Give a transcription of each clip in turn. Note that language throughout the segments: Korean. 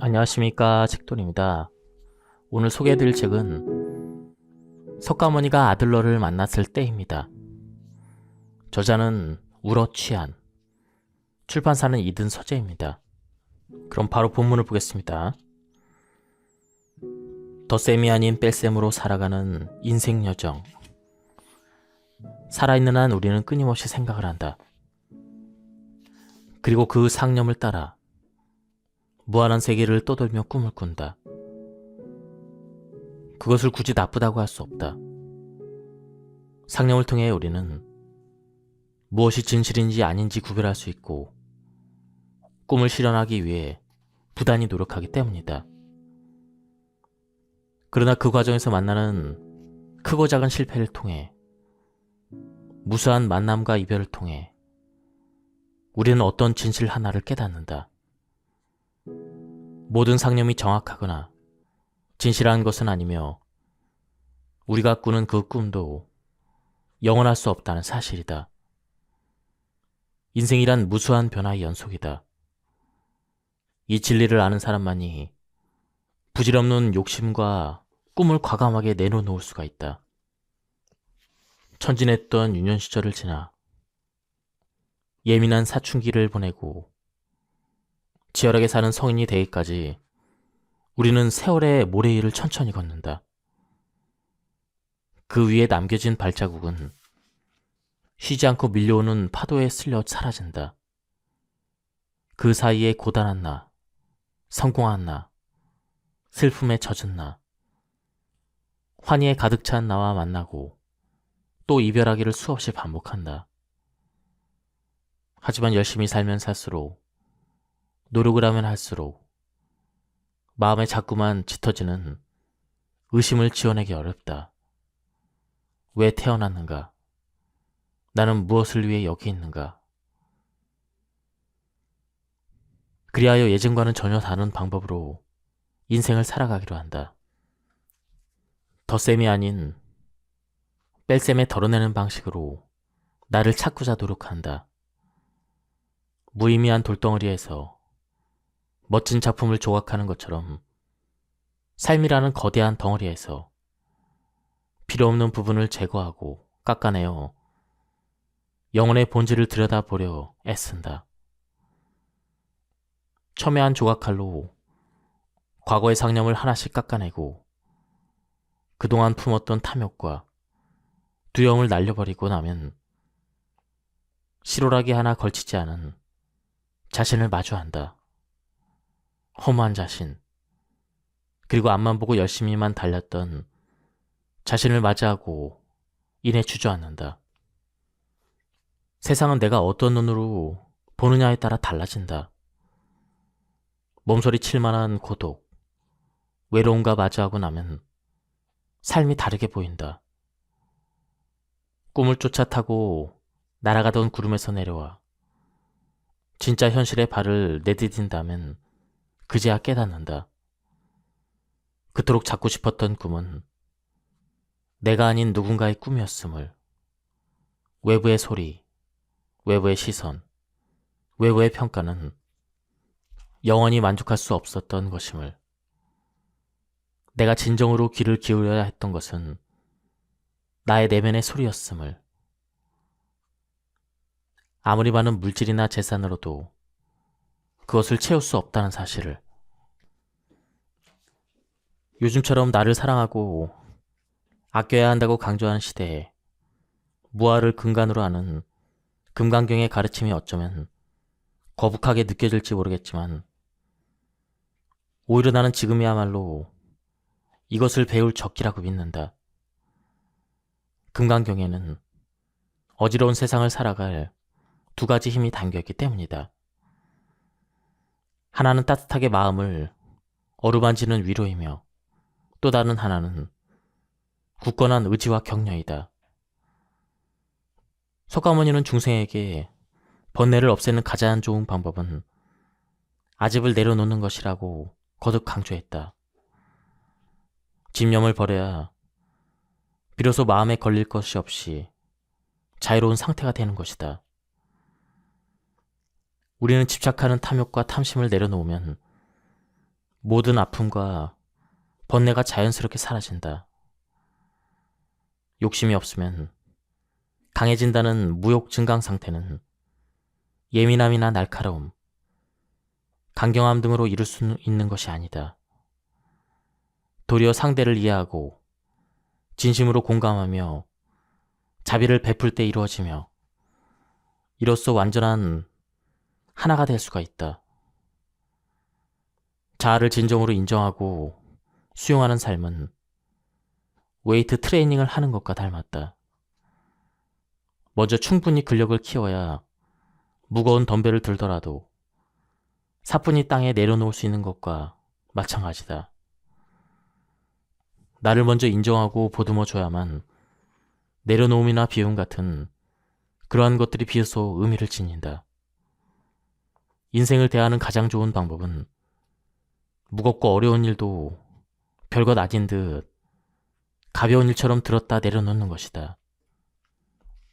안녕하십니까, 책돌입니다. 오늘 소개해드릴 책은 석가모니가 아들러를 만났을 때입니다. 저자는 우러취한, 출판사는 이든 서재입니다. 그럼 바로 본문을 보겠습니다. 덧셈이 아닌 뺄셈으로 살아가는 인생 여정. 살아있는 한 우리는 끊임없이 생각을 한다. 그리고 그 상념을 따라 무한한 세계를 떠돌며 꿈을 꾼다. 그것을 굳이 나쁘다고 할 수 없다. 상념을 통해 우리는 무엇이 진실인지 아닌지 구별할 수 있고 꿈을 실현하기 위해 부단히 노력하기 때문이다. 그러나 그 과정에서 만나는 크고 작은 실패를 통해 무수한 만남과 이별을 통해 우리는 어떤 진실 하나를 깨닫는다. 모든 상념이 정확하거나 진실한 것은 아니며 우리가 꾸는 그 꿈도 영원할 수 없다는 사실이다. 인생이란 무수한 변화의 연속이다. 이 진리를 아는 사람만이 부질없는 욕심과 꿈을 과감하게 내려놓을 수가 있다. 천진했던 유년 시절을 지나 예민한 사춘기를 보내고 치열하게 사는 성인이 되기까지 우리는 세월의 모래 위를 천천히 걷는다. 그 위에 남겨진 발자국은 쉬지 않고 밀려오는 파도에 쓸려 사라진다. 그 사이에 고단한 나, 성공한 나, 슬픔에 젖은 나, 환희에 가득 찬 나와 만나고 또 이별하기를 수없이 반복한다. 하지만 열심히 살면 살수록, 노력을 하면 할수록 마음에 자꾸만 짙어지는 의심을 지어내기 어렵다. 왜 태어났는가? 나는 무엇을 위해 여기 있는가? 그리하여 예전과는 전혀 다른 방법으로 인생을 살아가기로 한다. 덧셈이 아닌 뺄셈에 덜어내는 방식으로 나를 찾고자 노력한다. 무의미한 돌덩어리에서 멋진 작품을 조각하는 것처럼 삶이라는 거대한 덩어리에서 필요없는 부분을 제거하고 깎아내어 영혼의 본질을 들여다보려 애쓴다. 첨예한 조각칼로 과거의 상념을 하나씩 깎아내고 그동안 품었던 탐욕과 두려움을 날려버리고 나면 실오라기 하나 걸치지 않은 자신을 마주한다. 허무한 자신, 그리고 앞만 보고 열심히만 달렸던 자신을 맞이하고 이내 주저앉는다. 세상은 내가 어떤 눈으로 보느냐에 따라 달라진다. 몸소리 칠만한 고독, 외로움과 마주하고 나면 삶이 다르게 보인다. 꿈을 쫓아 타고 날아가던 구름에서 내려와 진짜 현실에 발을 내디딘다면 그제야 깨닫는다. 그토록 잡고 싶었던 꿈은 내가 아닌 누군가의 꿈이었음을, 외부의 소리, 외부의 시선, 외부의 평가는 영원히 만족할 수 없었던 것임을, 내가 진정으로 귀를 기울여야 했던 것은 나의 내면의 소리였음을, 아무리 많은 물질이나 재산으로도 그것을 채울 수 없다는 사실을, 요즘처럼 나를 사랑하고 아껴야 한다고 강조하는 시대에 무아를 근간으로 하는 금강경의 가르침이 어쩌면 거북하게 느껴질지 모르겠지만 오히려 나는 지금이야말로 이것을 배울 적기라고 믿는다. 금강경에는 어지러운 세상을 살아갈 두 가지 힘이 담겨있기 때문이다. 하나는 따뜻하게 마음을 어루만지는 위로이며 또 다른 하나는 굳건한 의지와 격려이다. 석가모니는 중생에게 번뇌를 없애는 가장 좋은 방법은 아집을 내려놓는 것이라고 거듭 강조했다. 집념을 버려야 비로소 마음에 걸릴 것이 없이 자유로운 상태가 되는 것이다. 우리는 집착하는 탐욕과 탐심을 내려놓으면 모든 아픔과 번뇌가 자연스럽게 사라진다. 욕심이 없으면 강해진다는 무욕 증강 상태는 예민함이나 날카로움, 강경함 등으로 이룰 수 있는 것이 아니다. 도리어 상대를 이해하고 진심으로 공감하며 자비를 베풀 때 이루어지며 이로써 완전한 하나가 될 수가 있다. 자아를 진정으로 인정하고 수용하는 삶은 웨이트 트레이닝을 하는 것과 닮았다. 먼저 충분히 근력을 키워야 무거운 덤벨을 들더라도 사뿐히 땅에 내려놓을 수 있는 것과 마찬가지다. 나를 먼저 인정하고 보듬어 줘야만 내려놓음이나 비움 같은 그러한 것들이 비로소 의미를 지닌다. 인생을 대하는 가장 좋은 방법은 무겁고 어려운 일도 별것 아닌 듯 가벼운 일처럼 들었다 내려놓는 것이다.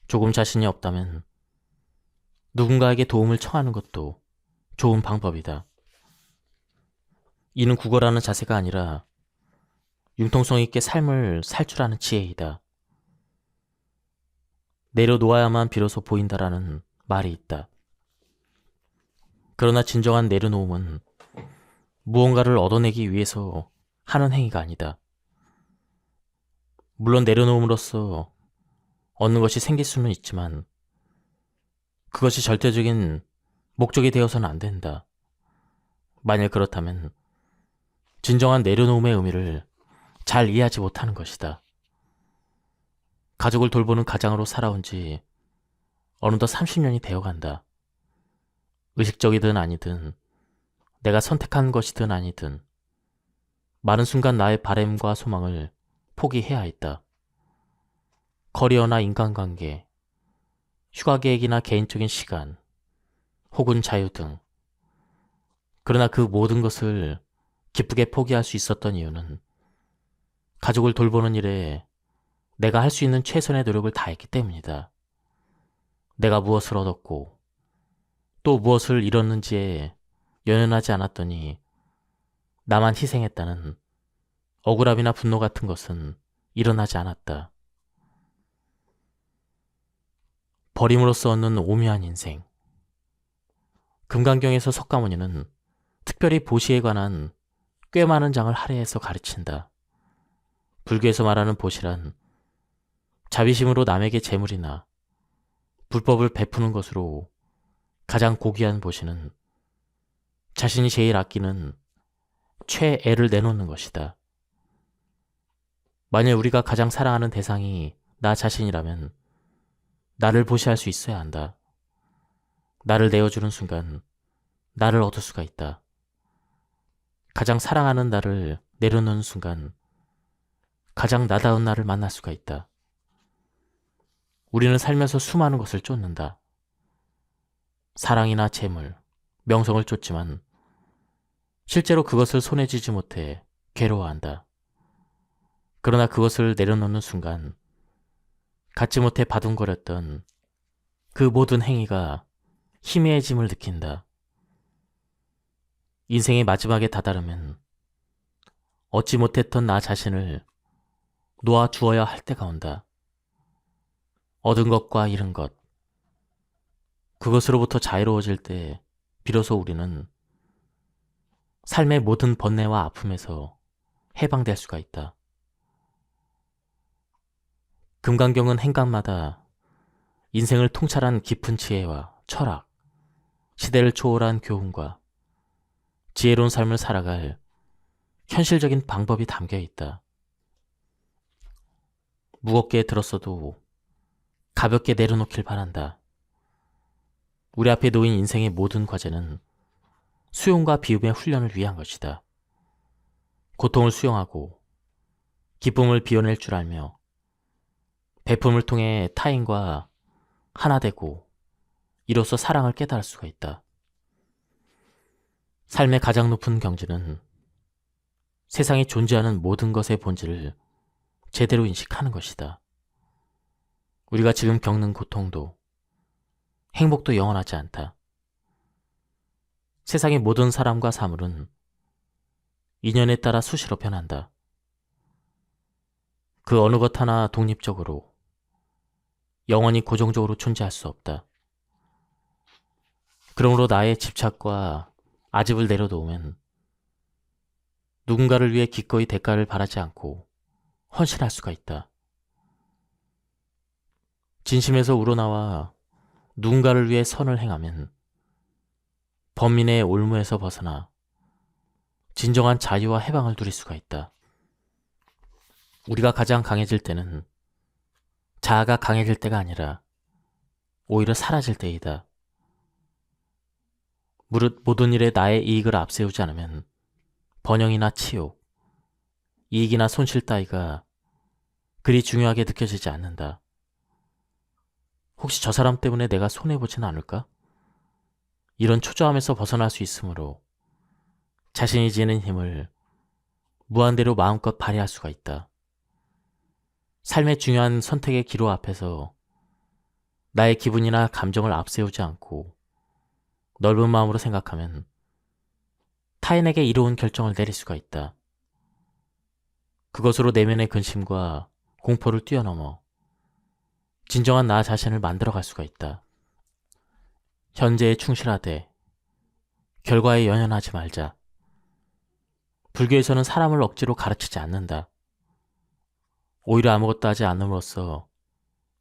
조금 자신이 없다면 누군가에게 도움을 청하는 것도 좋은 방법이다. 이는 구걸하는 자세가 아니라 융통성 있게 삶을 살 줄 아는 지혜이다. 내려놓아야만 비로소 보인다라는 말이 있다. 그러나 진정한 내려놓음은 무언가를 얻어내기 위해서 하는 행위가 아니다. 물론 내려놓음으로써 얻는 것이 생길 수는 있지만 그것이 절대적인 목적이 되어서는 안 된다. 만일 그렇다면 진정한 내려놓음의 의미를 잘 이해하지 못하는 것이다. 가족을 돌보는 가장으로 살아온 지 어느덧 30년이 되어간다. 의식적이든 아니든 내가 선택한 것이든 아니든 많은 순간 나의 바램과 소망을 포기해야 했다. 커리어나 인간관계, 휴가 계획이나 개인적인 시간, 혹은 자유 등. 그러나 그 모든 것을 기쁘게 포기할 수 있었던 이유는 가족을 돌보는 일에 내가 할 수 있는 최선의 노력을 다했기 때문이다. 내가 무엇을 얻었고 또 무엇을 잃었는지에 연연하지 않았더니 나만 희생했다는 억울함이나 분노 같은 것은 일어나지 않았다. 버림으로써 얻는 오묘한 인생. 금강경에서 석가모니는 특별히 보시에 관한 꽤 많은 장을 할애해서 가르친다. 불교에서 말하는 보시란 자비심으로 남에게 재물이나 불법을 베푸는 것으로 가장 고귀한 보시는 자신이 제일 아끼는 최애를 내놓는 것이다. 만약 우리가 가장 사랑하는 대상이 나 자신이라면 나를 보시할 수 있어야 한다. 나를 내어주는 순간 나를 얻을 수가 있다. 가장 사랑하는 나를 내려놓는 순간 가장 나다운 나를 만날 수가 있다. 우리는 살면서 수많은 것을 쫓는다. 사랑이나 재물, 명성을 쫓지만 실제로 그것을 손에 쥐지 못해 괴로워한다. 그러나 그것을 내려놓는 순간 갖지 못해 바둥거렸던 그 모든 행위가 희미해짐을 느낀다. 인생의 마지막에 다다르면 얻지 못했던 나 자신을 놓아주어야 할 때가 온다. 얻은 것과 잃은 것, 그것으로부터 자유로워질 때 비로소 우리는 삶의 모든 번뇌와 아픔에서 해방될 수가 있다. 금강경은 행간마다 인생을 통찰한 깊은 지혜와 철학, 시대를 초월한 교훈과 지혜로운 삶을 살아갈 현실적인 방법이 담겨 있다. 무겁게 들었어도 가볍게 내려놓길 바란다. 우리 앞에 놓인 인생의 모든 과제는 수용과 비움의 훈련을 위한 것이다. 고통을 수용하고 기쁨을 비워낼 줄 알며 베품을 통해 타인과 하나 되고 이로써 사랑을 깨달을 수가 있다. 삶의 가장 높은 경지는 세상에 존재하는 모든 것의 본질을 제대로 인식하는 것이다. 우리가 지금 겪는 고통도 행복도 영원하지 않다. 세상의 모든 사람과 사물은 인연에 따라 수시로 변한다. 그 어느 것 하나 독립적으로, 영원히 고정적으로 존재할 수 없다. 그러므로 나의 집착과 아집을 내려놓으면 누군가를 위해 기꺼이 대가를 바라지 않고 헌신할 수가 있다. 진심에서 우러나와 누군가를 위해 선을 행하면 범민의 올무에서 벗어나 진정한 자유와 해방을 누릴 수가 있다. 우리가 가장 강해질 때는 자아가 강해질 때가 아니라 오히려 사라질 때이다. 무릇 모든 일에 나의 이익을 앞세우지 않으면 번영이나 치욕, 이익이나 손실 따위가 그리 중요하게 느껴지지 않는다. 혹시 저 사람 때문에 내가 손해보지는 않을까? 이런 초조함에서 벗어날 수 있으므로 자신이 지닌 힘을 무한대로 마음껏 발휘할 수가 있다. 삶의 중요한 선택의 기로 앞에서 나의 기분이나 감정을 앞세우지 않고 넓은 마음으로 생각하면 타인에게 이로운 결정을 내릴 수가 있다. 그것으로 내면의 근심과 공포를 뛰어넘어 진정한 나 자신을 만들어갈 수가 있다. 현재에 충실하되 결과에 연연하지 말자. 불교에서는 사람을 억지로 가르치지 않는다. 오히려 아무것도 하지 않음으로써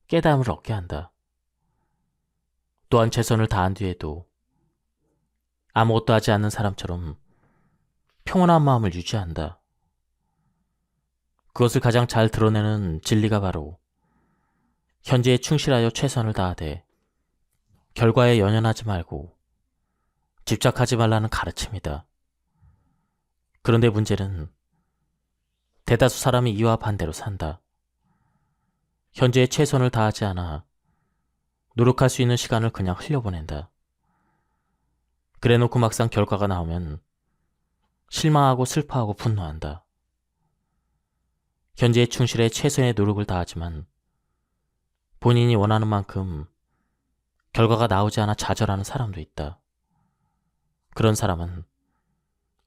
깨달음을 얻게 한다. 또한 최선을 다한 뒤에도 아무것도 하지 않는 사람처럼 평온한 마음을 유지한다. 그것을 가장 잘 드러내는 진리가 바로 현재에 충실하여 최선을 다하되 결과에 연연하지 말고 집착하지 말라는 가르침이다. 그런데 문제는 대다수 사람이 이와 반대로 산다. 현재에 최선을 다하지 않아 노력할 수 있는 시간을 그냥 흘려보낸다. 그래놓고 막상 결과가 나오면 실망하고 슬퍼하고 분노한다. 현재에 충실해 최선의 노력을 다하지만 본인이 원하는 만큼 결과가 나오지 않아 좌절하는 사람도 있다. 그런 사람은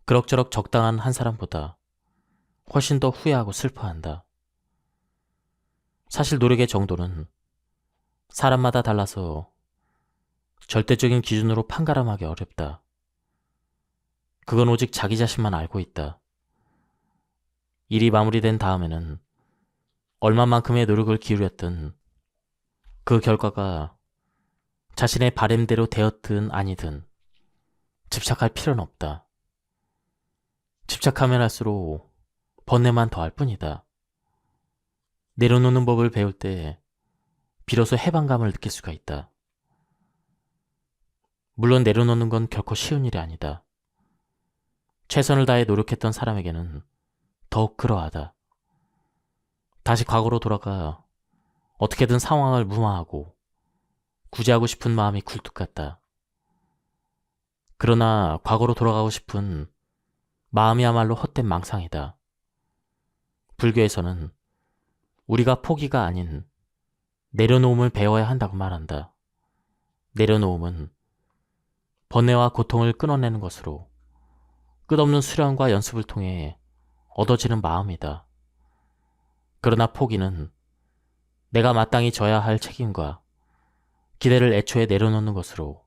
그럭저럭 적당한 한 사람보다 훨씬 더 후회하고 슬퍼한다. 사실 노력의 정도는 사람마다 달라서 절대적인 기준으로 판가름하기 어렵다. 그건 오직 자기 자신만 알고 있다. 일이 마무리된 다음에는 얼마만큼의 노력을 기울였든 그 결과가 자신의 바램대로 되었든 아니든 집착할 필요는 없다. 집착하면 할수록 번뇌만 더할 뿐이다. 내려놓는 법을 배울 때 비로소 해방감을 느낄 수가 있다. 물론 내려놓는 건 결코 쉬운 일이 아니다. 최선을 다해 노력했던 사람에게는 더욱 그러하다. 다시 과거로 돌아가 어떻게든 상황을 무마하고 구제하고 싶은 마음이 굴뚝 같다. 그러나 과거로 돌아가고 싶은 마음이야말로 헛된 망상이다. 불교에서는 우리가 포기가 아닌 내려놓음을 배워야 한다고 말한다. 내려놓음은 번뇌와 고통을 끊어내는 것으로 끝없는 수련과 연습을 통해 얻어지는 마음이다. 그러나 포기는 내가 마땅히 져야 할 책임과 기대를 애초에 내려놓는 것으로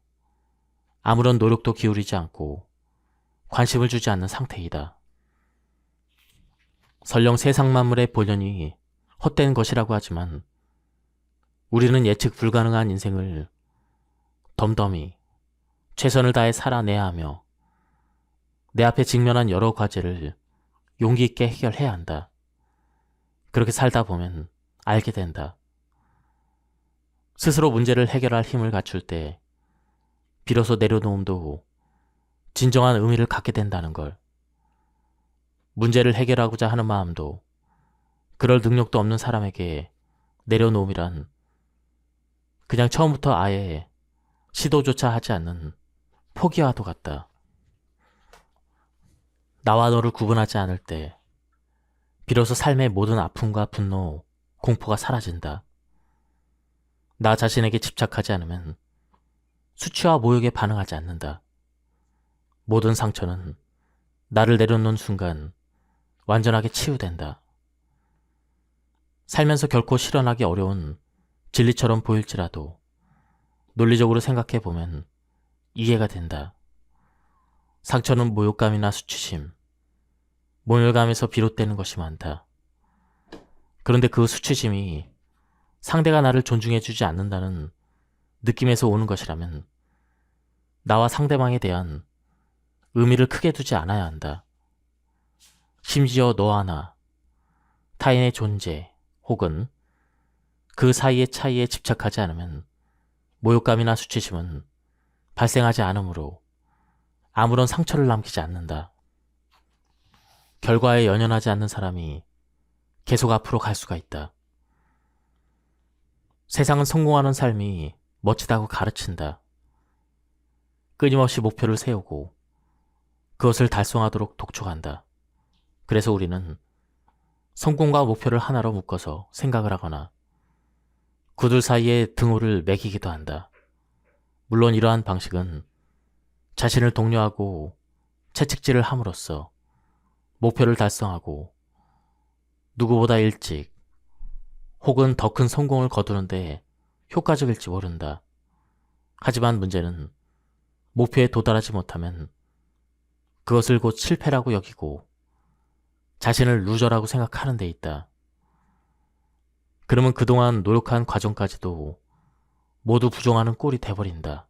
아무런 노력도 기울이지 않고 관심을 주지 않는 상태이다. 설령 세상 만물의 본연이 헛된 것이라고 하지만 우리는 예측 불가능한 인생을 덤덤히 최선을 다해 살아내야 하며 내 앞에 직면한 여러 과제를 용기 있게 해결해야 한다. 그렇게 살다 보면 알게 된다. 스스로 문제를 해결할 힘을 갖출 때 비로소 내려놓음도 진정한 의미를 갖게 된다는 걸. 문제를 해결하고자 하는 마음도 그럴 능력도 없는 사람에게 내려놓음이란 그냥 처음부터 아예 시도조차 하지 않는 포기와도 같다. 나와 너를 구분하지 않을 때 비로소 삶의 모든 아픔과 분노, 공포가 사라진다. 나 자신에게 집착하지 않으면 수치와 모욕에 반응하지 않는다. 모든 상처는 나를 내려놓는 순간 완전하게 치유된다. 살면서 결코 실현하기 어려운 진리처럼 보일지라도 논리적으로 생각해보면 이해가 된다. 상처는 모욕감이나 수치심, 모멸감에서 비롯되는 것이 많다. 그런데 그 수치심이 상대가 나를 존중해주지 않는다는 느낌에서 오는 것이라면 나와 상대방에 대한 의미를 크게 두지 않아야 한다. 심지어 너와 나, 타인의 존재 혹은 그 사이의 차이에 집착하지 않으면 모욕감이나 수치심은 발생하지 않으므로 아무런 상처를 남기지 않는다. 결과에 연연하지 않는 사람이 계속 앞으로 갈 수가 있다. 세상은 성공하는 삶이 멋지다고 가르친다. 끊임없이 목표를 세우고 그것을 달성하도록 독촉한다. 그래서 우리는 성공과 목표를 하나로 묶어서 생각을 하거나 그들 사이에 등호를 매기기도 한다. 물론 이러한 방식은 자신을 독려하고 채찍질을 함으로써 목표를 달성하고 누구보다 일찍 혹은 더 큰 성공을 거두는데 효과적일지 모른다. 하지만 문제는 목표에 도달하지 못하면 그것을 곧 실패라고 여기고 자신을 루저라고 생각하는 데 있다. 그러면 그동안 노력한 과정까지도 모두 부정하는 꼴이 돼버린다.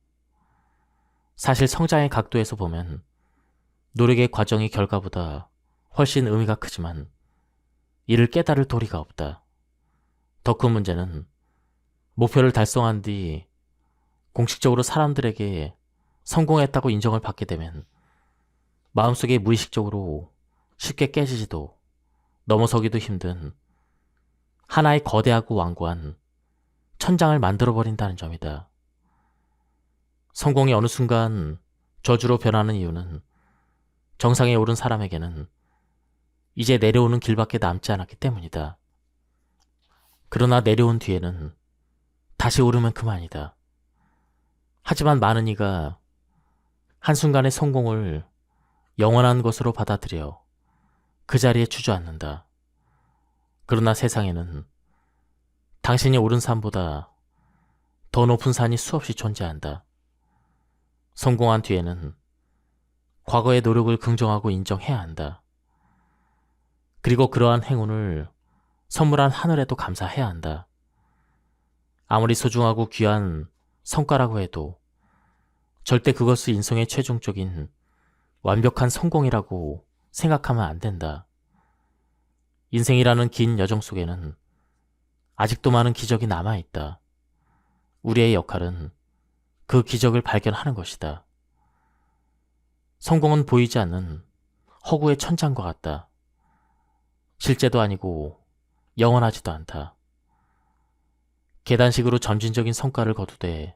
사실 성장의 각도에서 보면 노력의 과정이 결과보다 훨씬 의미가 크지만 이를 깨달을 도리가 없다. 더 큰 문제는 목표를 달성한 뒤 공식적으로 사람들에게 성공했다고 인정을 받게 되면 마음속에 무의식적으로 쉽게 깨지지도 넘어서기도 힘든 하나의 거대하고 완고한 천장을 만들어버린다는 점이다. 성공이 어느 순간 저주로 변하는 이유는 정상에 오른 사람에게는 이제 내려오는 길밖에 남지 않았기 때문이다. 그러나 내려온 뒤에는 다시 오르면 그만이다. 하지만 많은 이가 한순간의 성공을 영원한 것으로 받아들여 그 자리에 주저앉는다. 그러나 세상에는 당신이 오른 산보다 더 높은 산이 수없이 존재한다. 성공한 뒤에는 과거의 노력을 긍정하고 인정해야 한다. 그리고 그러한 행운을 선물한 하늘에도 감사해야 한다. 아무리 소중하고 귀한 성과라고 해도 절대 그것을 인생의 최종적인 완벽한 성공이라고 생각하면 안 된다. 인생이라는 긴 여정 속에는 아직도 많은 기적이 남아있다. 우리의 역할은 그 기적을 발견하는 것이다. 성공은 보이지 않는 허구의 천장과 같다. 실제도 아니고 영원하지도 않다. 계단식으로 점진적인 성과를 거두되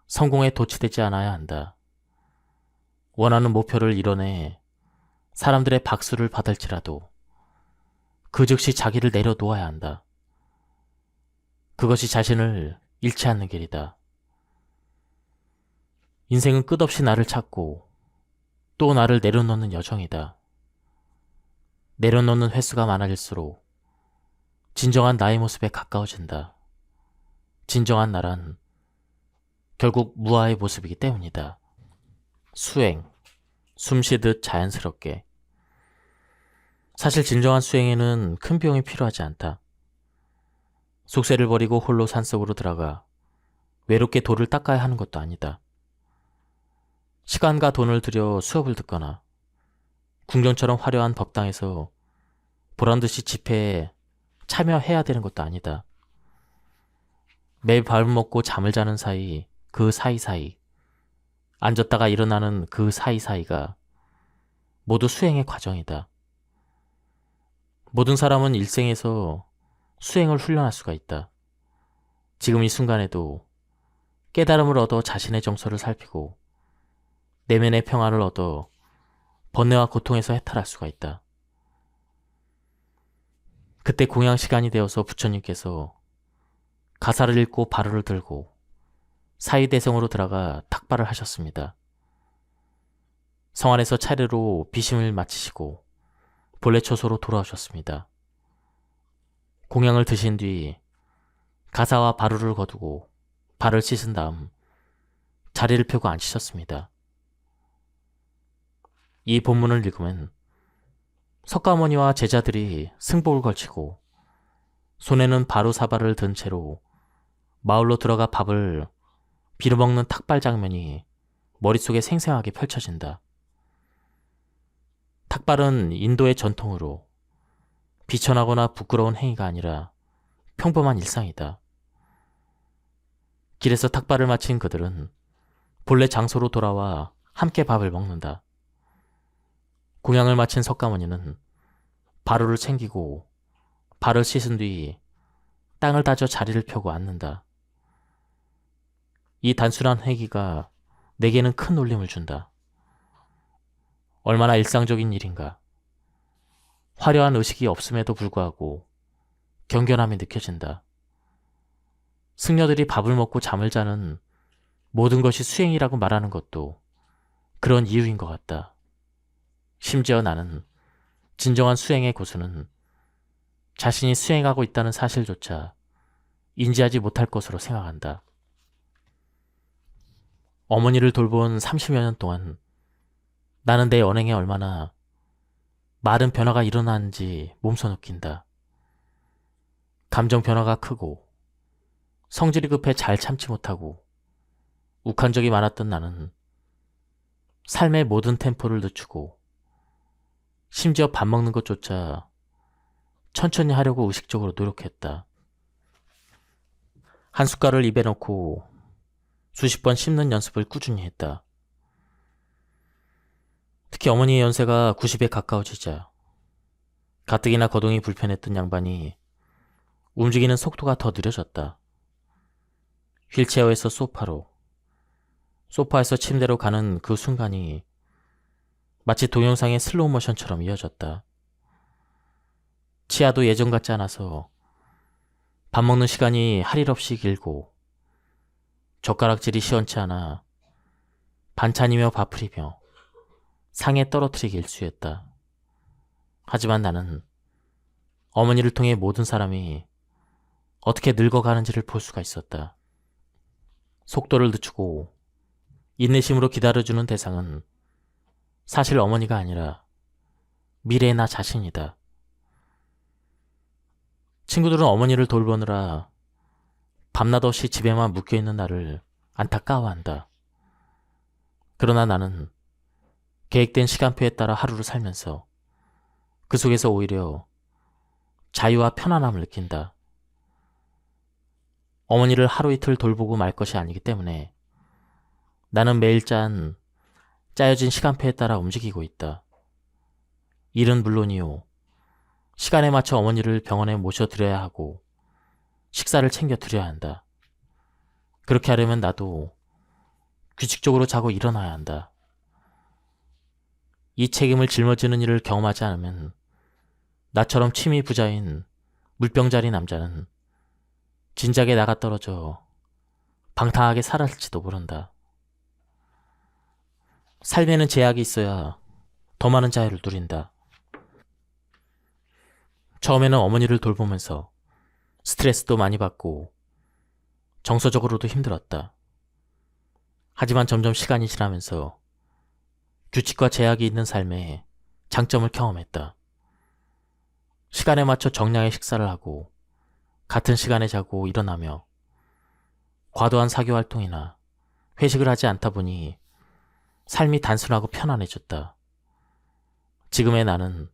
성공에 도취되지 않아야 한다. 원하는 목표를 이뤄내 사람들의 박수를 받을지라도 그 즉시 자기를 내려놓아야 한다. 그것이 자신을 잃지 않는 길이다. 인생은 끝없이 나를 찾고 또 나를 내려놓는 여정이다. 내려놓는 횟수가 많아질수록 진정한 나의 모습에 가까워진다. 진정한 나란 결국 무아의 모습이기 때문이다. 수행, 숨쉬듯 자연스럽게. 사실 진정한 수행에는 큰 비용이 필요하지 않다. 속세를 버리고 홀로 산속으로 들어가 외롭게 돌을 닦아야 하는 것도 아니다. 시간과 돈을 들여 수업을 듣거나 궁전처럼 화려한 법당에서 보란듯이 집회에 참여해야 되는 것도 아니다. 매일 밥을 먹고 잠을 자는 사이, 그 사이사이, 앉았다가 일어나는 그 사이사이가 모두 수행의 과정이다. 모든 사람은 일생에서 수행을 훈련할 수가 있다. 지금 이 순간에도 깨달음을 얻어 자신의 정서를 살피고 내면의 평안을 얻어 번뇌와 고통에서 해탈할 수가 있다. 그때 공양 시간이 되어서 부처님께서 가사를 읽고 바로를 들고 사위대성으로 들어가 탁발을 하셨습니다. 성 안에서 차례로 비심을 마치시고 본래 처소로 돌아오셨습니다. 공양을 드신 뒤 가사와 바루를 거두고 발을 씻은 다음 자리를 펴고 앉으셨습니다. 이 본문을 읽으면 석가모니와 제자들이 승복을 걸치고 손에는 바루 사발을 든 채로 마을로 들어가 밥을 빌어먹는 탁발 장면이 머릿속에 생생하게 펼쳐진다. 탁발은 인도의 전통으로 비천하거나 부끄러운 행위가 아니라 평범한 일상이다. 길에서 탁발을 마친 그들은 본래 장소로 돌아와 함께 밥을 먹는다. 공양을 마친 석가모니는 바루를 챙기고 발을 씻은 뒤 땅을 다져 자리를 펴고 앉는다. 이 단순한 행위가 내게는 큰 울림을 준다. 얼마나 일상적인 일인가. 화려한 의식이 없음에도 불구하고 경건함이 느껴진다. 승려들이 밥을 먹고 잠을 자는 모든 것이 수행이라고 말하는 것도 그런 이유인 것 같다. 심지어 나는 진정한 수행의 고수는 자신이 수행하고 있다는 사실조차 인지하지 못할 것으로 생각한다. 어머니를 돌본 30여 년 동안 나는 내 언행에 얼마나 많은 변화가 일어나는지 몸소 느낀다. 감정 변화가 크고 성질이 급해 잘 참지 못하고 욱한 적이 많았던 나는 삶의 모든 템포를 늦추고 심지어 밥 먹는 것조차 천천히 하려고 의식적으로 노력했다. 한 숟갈을 입에 넣고 수십 번 씹는 연습을 꾸준히 했다. 특히 어머니의 연세가 90에 가까워지자 가뜩이나 거동이 불편했던 양반이 움직이는 속도가 더 느려졌다. 휠체어에서 소파로, 소파에서 침대로 가는 그 순간이 마치 동영상의 슬로우 모션처럼 이어졌다. 치아도 예전 같지 않아서 밥 먹는 시간이 할 일 없이 길고 젓가락질이 시원치 않아 반찬이며 밥풀이며 상에 떨어뜨리기 일쑤였다. 하지만 나는 어머니를 통해 모든 사람이 어떻게 늙어가는지를 볼 수가 있었다. 속도를 늦추고 인내심으로 기다려주는 대상은 사실 어머니가 아니라 미래의 나 자신이다. 친구들은 어머니를 돌보느라 밤낮 없이 집에만 묶여있는 나를 안타까워한다. 그러나 나는 계획된 시간표에 따라 하루를 살면서 그 속에서 오히려 자유와 편안함을 느낀다. 어머니를 하루 이틀 돌보고 말 것이 아니기 때문에 나는 매일 짜여진 시간표에 따라 움직이고 있다. 일은 물론이요. 시간에 맞춰 어머니를 병원에 모셔드려야 하고 식사를 챙겨드려야 한다. 그렇게 하려면 나도 규칙적으로 자고 일어나야 한다. 이 책임을 짊어지는 일을 경험하지 않으면 나처럼 취미 부자인 물병자리 남자는 진작에 나가 떨어져 방탕하게 살았을지도 모른다. 삶에는 제약이 있어야 더 많은 자유를 누린다. 처음에는 어머니를 돌보면서 스트레스도 많이 받고 정서적으로도 힘들었다. 하지만 점점 시간이 지나면서 규칙과 제약이 있는 삶에 장점을 경험했다. 시간에 맞춰 정량의 식사를 하고 같은 시간에 자고 일어나며 과도한 사교활동이나 회식을 하지 않다 보니 삶이 단순하고 편안해졌다. 지금의 나는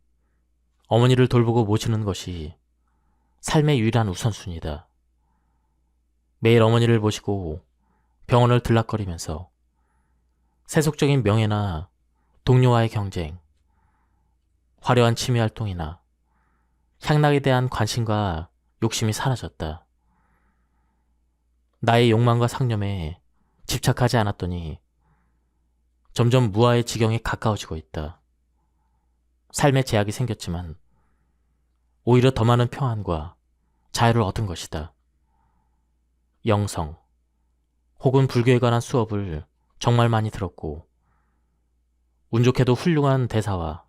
어머니를 돌보고 모시는 것이 삶의 유일한 우선순위다. 매일 어머니를 모시고 병원을 들락거리면서 세속적인 명예나 동료와의 경쟁, 화려한 취미활동이나 향락에 대한 관심과 욕심이 사라졌다. 나의 욕망과 상념에 집착하지 않았더니 점점 무아의 지경에 가까워지고 있다. 삶에 제약이 생겼지만 오히려 더 많은 평안과 자유를 얻은 것이다. 영성 혹은 불교에 관한 수업을 정말 많이 들었고 운 좋게도 훌륭한 대사와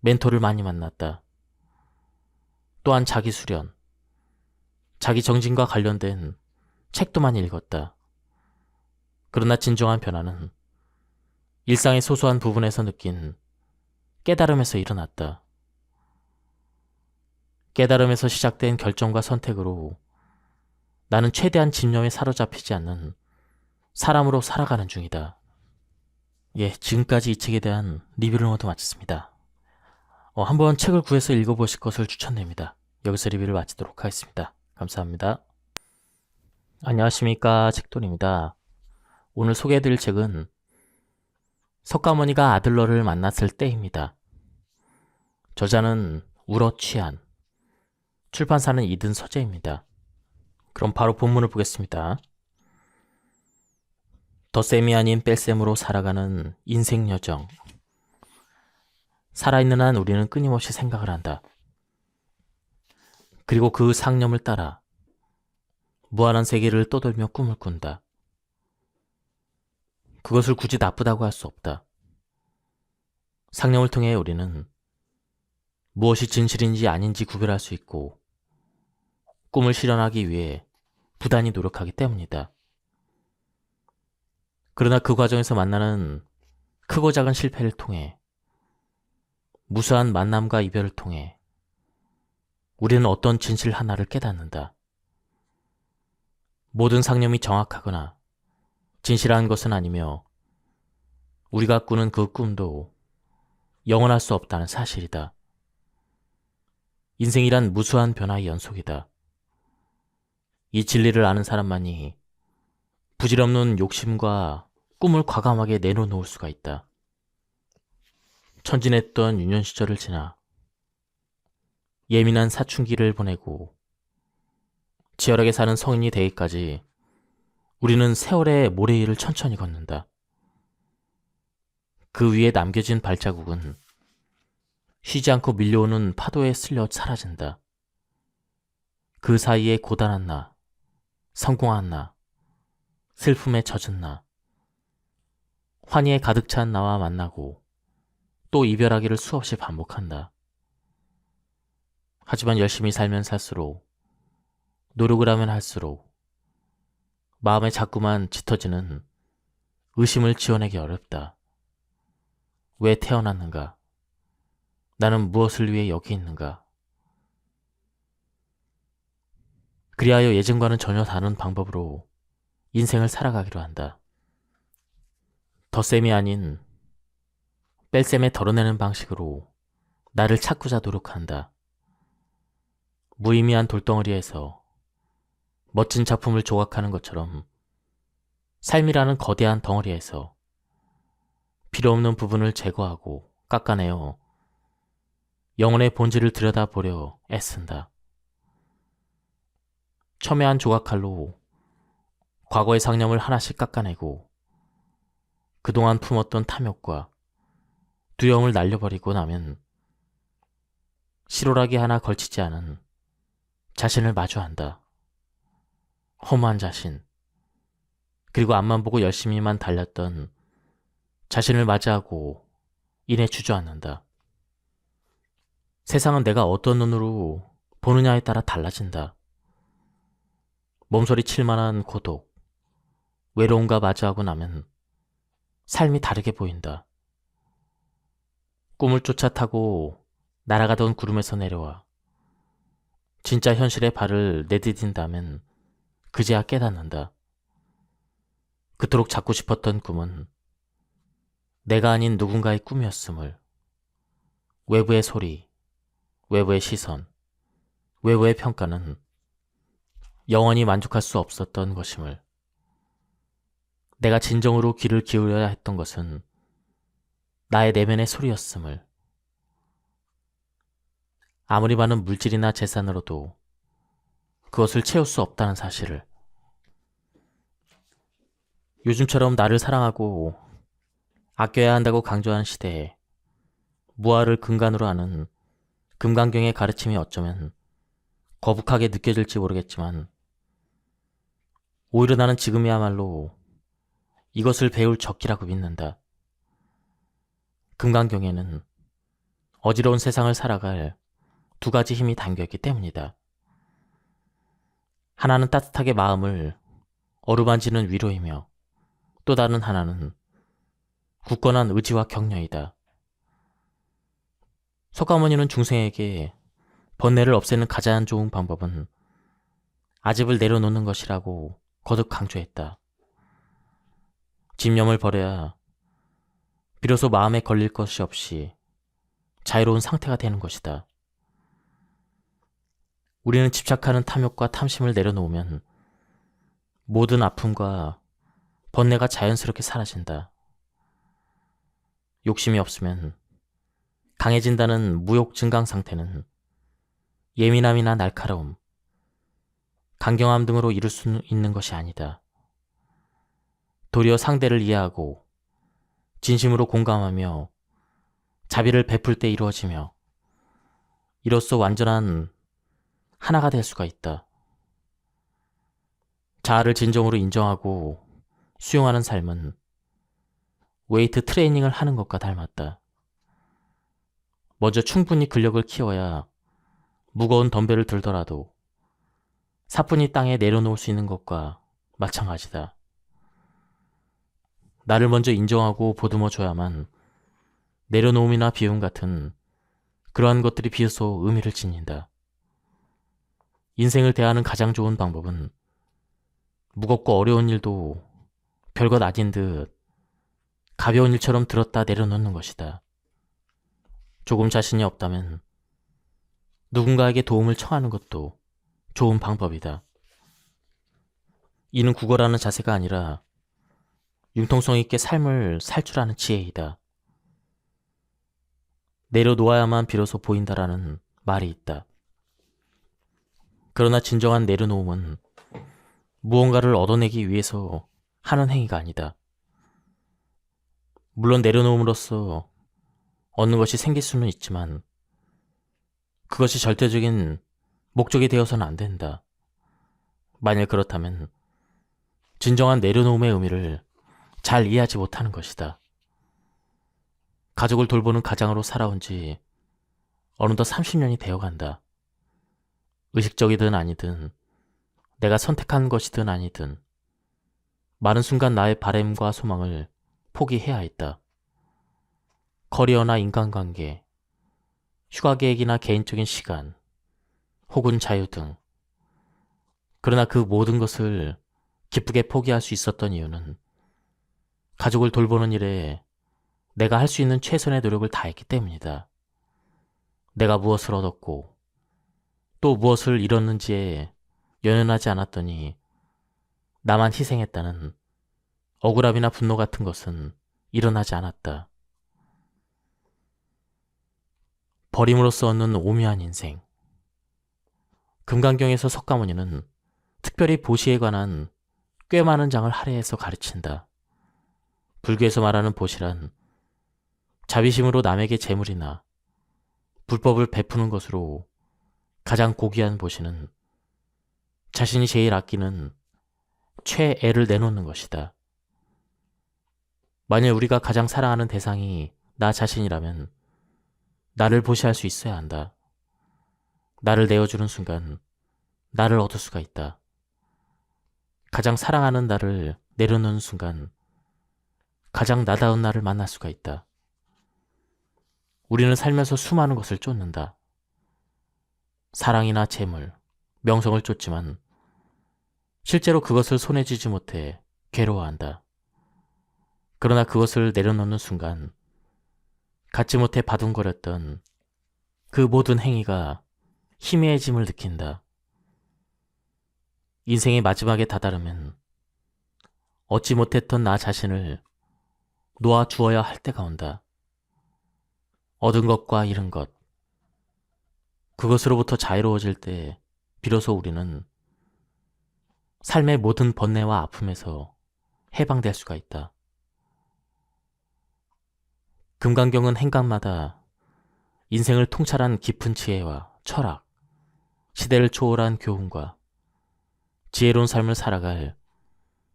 멘토를 많이 만났다. 또한 자기 수련, 자기 정진과 관련된 책도 많이 읽었다. 그러나 진정한 변화는 일상의 소소한 부분에서 느낀 깨달음에서 일어났다. 깨달음에서 시작된 결정과 선택으로 나는 최대한 집념에 사로잡히지 않는 사람으로 살아가는 중이다. 지금까지 이 책에 대한 리뷰를 모두 마쳤습니다. 한번 책을 구해서 읽어보실 것을 추천드립니다. 여기서 리뷰를 마치도록 하겠습니다. 감사합니다. 안녕하십니까, 책돌입니다. 오늘 소개해드릴 책은 석가모니가 아들러를 만났을 때입니다. 저자는 우러취한, 출판사는 이든 서재입니다. 그럼 바로 본문을 보겠습니다. 덧셈이 아닌 뺄셈으로 살아가는 인생 여정. 살아있는 한 우리는 끊임없이 생각을 한다. 그리고 그 상념을 따라 무한한 세계를 떠돌며 꿈을 꾼다. 그것을 굳이 나쁘다고 할 수 없다. 상념을 통해 우리는 무엇이 진실인지 아닌지 구별할 수 있고 꿈을 실현하기 위해 부단히 노력하기 때문이다. 그러나 그 과정에서 만나는 크고 작은 실패를 통해 무수한 만남과 이별을 통해 우리는 어떤 진실 하나를 깨닫는다. 모든 상념이 정확하거나 진실한 것은 아니며 우리가 꾸는 그 꿈도 영원할 수 없다는 사실이다. 인생이란 무수한 변화의 연속이다. 이 진리를 아는 사람만이 부질없는 욕심과 꿈을 과감하게 내려놓을 수가 있다. 천진했던 유년 시절을 지나 예민한 사춘기를 보내고 치열하게 사는 성인이 되기까지 우리는 세월의 모래 위를 천천히 걷는다. 그 위에 남겨진 발자국은 쉬지 않고 밀려오는 파도에 쓸려 사라진다. 그 사이에 고단한 나, 성공한 나, 슬픔에 젖은 나, 환희에 가득 찬 나와 만나고 또 이별하기를 수없이 반복한다. 하지만 열심히 살면 살수록, 노력을 하면 할수록 마음에 자꾸만 짙어지는 의심을 지어내기 어렵다. 왜 태어났는가? 나는 무엇을 위해 여기 있는가? 그리하여 예전과는 전혀 다른 방법으로 인생을 살아가기로 한다. 덧셈이 아닌 뺄셈에 덜어내는 방식으로 나를 찾고자 노력한다. 무의미한 돌덩어리에서 멋진 작품을 조각하는 것처럼 삶이라는 거대한 덩어리에서 필요없는 부분을 제거하고 깎아내어 영혼의 본질을 들여다보려 애쓴다. 첨예한 조각칼로 과거의 상념을 하나씩 깎아내고 그동안 품었던 탐욕과 두려움을 날려버리고 나면 실오라기 하나 걸치지 않은 자신을 마주한다. 허무한 자신, 그리고 앞만 보고 열심히만 달렸던 자신을 맞이하고 이내 주저앉는다. 세상은 내가 어떤 눈으로 보느냐에 따라 달라진다. 몸소리 칠만한 고독, 외로움과 마주하고 나면 삶이 다르게 보인다. 꿈을 쫓아 타고 날아가던 구름에서 내려와 진짜 현실에 발을 내디딘다면 그제야 깨닫는다. 그토록 잡고 싶었던 꿈은 내가 아닌 누군가의 꿈이었음을, 외부의 소리, 외부의 시선, 외부의 평가는 영원히 만족할 수 없었던 것임을, 내가 진정으로 귀를 기울여야 했던 것은 나의 내면의 소리였음을, 아무리 많은 물질이나 재산으로도 그것을 채울 수 없다는 사실을, 요즘처럼 나를 사랑하고 아껴야 한다고 강조하는 시대에 무아를 근간으로 하는 금강경의 가르침이 어쩌면 거북하게 느껴질지 모르겠지만 오히려 나는 지금이야말로 이것을 배울 적기라고 믿는다. 금강경에는 어지러운 세상을 살아갈 두 가지 힘이 담겨있기 때문이다. 하나는 따뜻하게 마음을 어루만지는 위로이며 또 다른 하나는 굳건한 의지와 격려이다. 석가모니는 중생에게 번뇌를 없애는 가장 좋은 방법은 아집을 내려놓는 것이라고 거듭 강조했다. 집념을 버려야 비로소 마음에 걸릴 것이 없이 자유로운 상태가 되는 것이다. 우리는 집착하는 탐욕과 탐심을 내려놓으면 모든 아픔과 번뇌가 자연스럽게 사라진다. 욕심이 없으면 강해진다는 무욕 증강 상태는 예민함이나 날카로움, 강경함 등으로 이룰 수 있는 것이 아니다. 도리어 상대를 이해하고 진심으로 공감하며 자비를 베풀 때 이루어지며 이로써 완전한 하나가 될 수가 있다. 자아를 진정으로 인정하고 수용하는 삶은 웨이트 트레이닝을 하는 것과 닮았다. 먼저 충분히 근력을 키워야 무거운 덤벨을 들더라도 사뿐히 땅에 내려놓을 수 있는 것과 마찬가지다. 나를 먼저 인정하고 보듬어줘야만 내려놓음이나 비움 같은 그러한 것들이 비로소 의미를 지닌다. 인생을 대하는 가장 좋은 방법은 무겁고 어려운 일도 별것 아닌 듯 가벼운 일처럼 들었다 내려놓는 것이다. 조금 자신이 없다면 누군가에게 도움을 청하는 것도 좋은 방법이다. 이는 구걸하는 자세가 아니라 융통성 있게 삶을 살 줄 아는 지혜이다. 내려놓아야만 비로소 보인다라는 말이 있다. 그러나 진정한 내려놓음은 무언가를 얻어내기 위해서 하는 행위가 아니다. 물론 내려놓음으로써 얻는 것이 생길 수는 있지만 그것이 절대적인 목적이 되어서는 안 된다. 만일 그렇다면 진정한 내려놓음의 의미를 잘 이해하지 못하는 것이다. 가족을 돌보는 가장으로 살아온 지 어느덧 30년이 되어간다. 의식적이든 아니든 내가 선택한 것이든 아니든 많은 순간 나의 바램과 소망을 포기해야 했다. 커리어나 인간관계, 휴가 계획이나 개인적인 시간, 혹은 자유 등. 그러나 그 모든 것을 기쁘게 포기할 수 있었던 이유는 가족을 돌보는 일에 내가 할 수 있는 최선의 노력을 다했기 때문이다. 내가 무엇을 얻었고 또 무엇을 잃었는지에 연연하지 않았더니 나만 희생했다는 억울함이나 분노 같은 것은 일어나지 않았다. 버림으로써 얻는 오묘한 인생. 금강경에서 석가모니는 특별히 보시에 관한 꽤 많은 장을 할애해서 가르친다. 불교에서 말하는 보시란 자비심으로 남에게 재물이나 불법을 베푸는 것으로 가장 고귀한 보시는 자신이 제일 아끼는 최애를 내놓는 것이다. 만일 우리가 가장 사랑하는 대상이 나 자신이라면 나를 보시할 수 있어야 한다. 나를 내어주는 순간 나를 얻을 수가 있다. 가장 사랑하는 나를 내려놓는 순간 가장 나다운 나를 만날 수가 있다. 우리는 살면서 수많은 것을 쫓는다. 사랑이나 재물, 명성을 쫓지만 실제로 그것을 손에 쥐지 못해 괴로워한다. 그러나 그것을 내려놓는 순간 갖지 못해 바둥거렸던 그 모든 행위가 희미해짐을 느낀다. 인생의 마지막에 다다르면 얻지 못했던 나 자신을 놓아주어야 할 때가 온다. 얻은 것과 잃은 것, 그것으로부터 자유로워질 때 비로소 우리는 삶의 모든 번뇌와 아픔에서 해방될 수가 있다. 금강경은 행간마다 인생을 통찰한 깊은 지혜와 철학, 시대를 초월한 교훈과 지혜로운 삶을 살아갈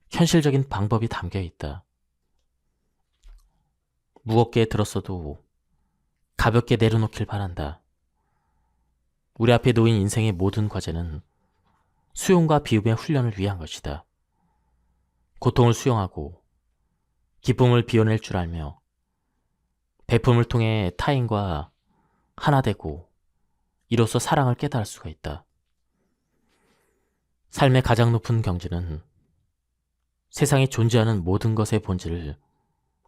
현실적인 방법이 담겨 있다. 무겁게 들었어도 가볍게 내려놓길 바란다. 우리 앞에 놓인 인생의 모든 과제는 수용과 비움의 훈련을 위한 것이다. 고통을 수용하고 기쁨을 비워낼 줄 알며 베품을 통해 타인과 하나 되고 이로써 사랑을 깨달을 수가 있다. 삶의 가장 높은 경지는 세상에 존재하는 모든 것의 본질을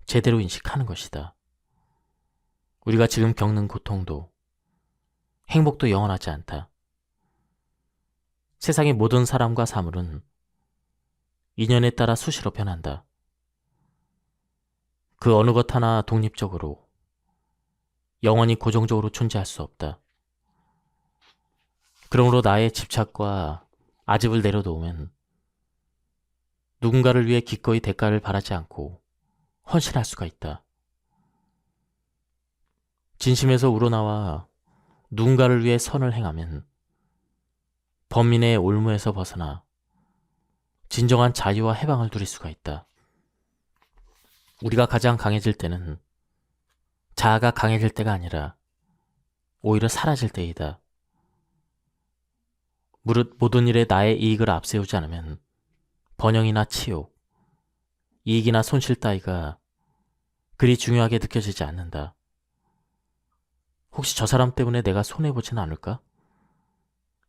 제대로 인식하는 것이다. 우리가 지금 겪는 고통도 행복도 영원하지 않다. 세상의 모든 사람과 사물은 인연에 따라 수시로 변한다. 그 어느 것 하나 독립적으로 영원히 고정적으로 존재할 수 없다. 그러므로 나의 집착과 아집을 내려놓으면 누군가를 위해 기꺼이 대가를 바라지 않고 헌신할 수가 있다. 진심에서 우러나와 누군가를 위해 선을 행하면 범민의 올무에서 벗어나 진정한 자유와 해방을 누릴 수가 있다. 우리가 가장 강해질 때는 자아가 강해질 때가 아니라 오히려 사라질 때이다. 무릇 모든 일에 나의 이익을 앞세우지 않으면 번영이나 치욕, 이익이나 손실 따위가 그리 중요하게 느껴지지 않는다. 혹시 저 사람 때문에 내가 손해보지는 않을까?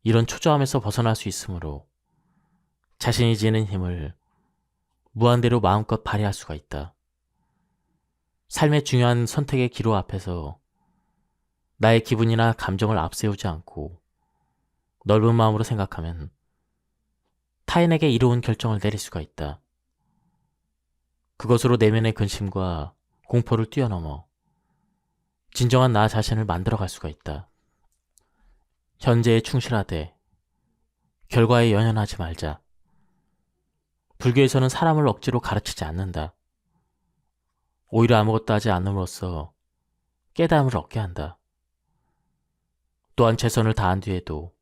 이런 초조함에서 벗어날 수 있으므로 자신이 지닌 힘을 무한대로 마음껏 발휘할 수가 있다. 삶의 중요한 선택의 기로 앞에서 나의 기분이나 감정을 앞세우지 않고 넓은 마음으로 생각하면 타인에게 이로운 결정을 내릴 수가 있다. 그것으로 내면의 근심과 공포를 뛰어넘어 진정한 나 자신을 만들어갈 수가 있다. 현재에 충실하되 결과에 연연하지 말자. 불교에서는 사람을 억지로 가르치지 않는다. 오히려 아무것도 하지 않음으로써 깨달음을 얻게 한다. 또한 최선을 다한 뒤에도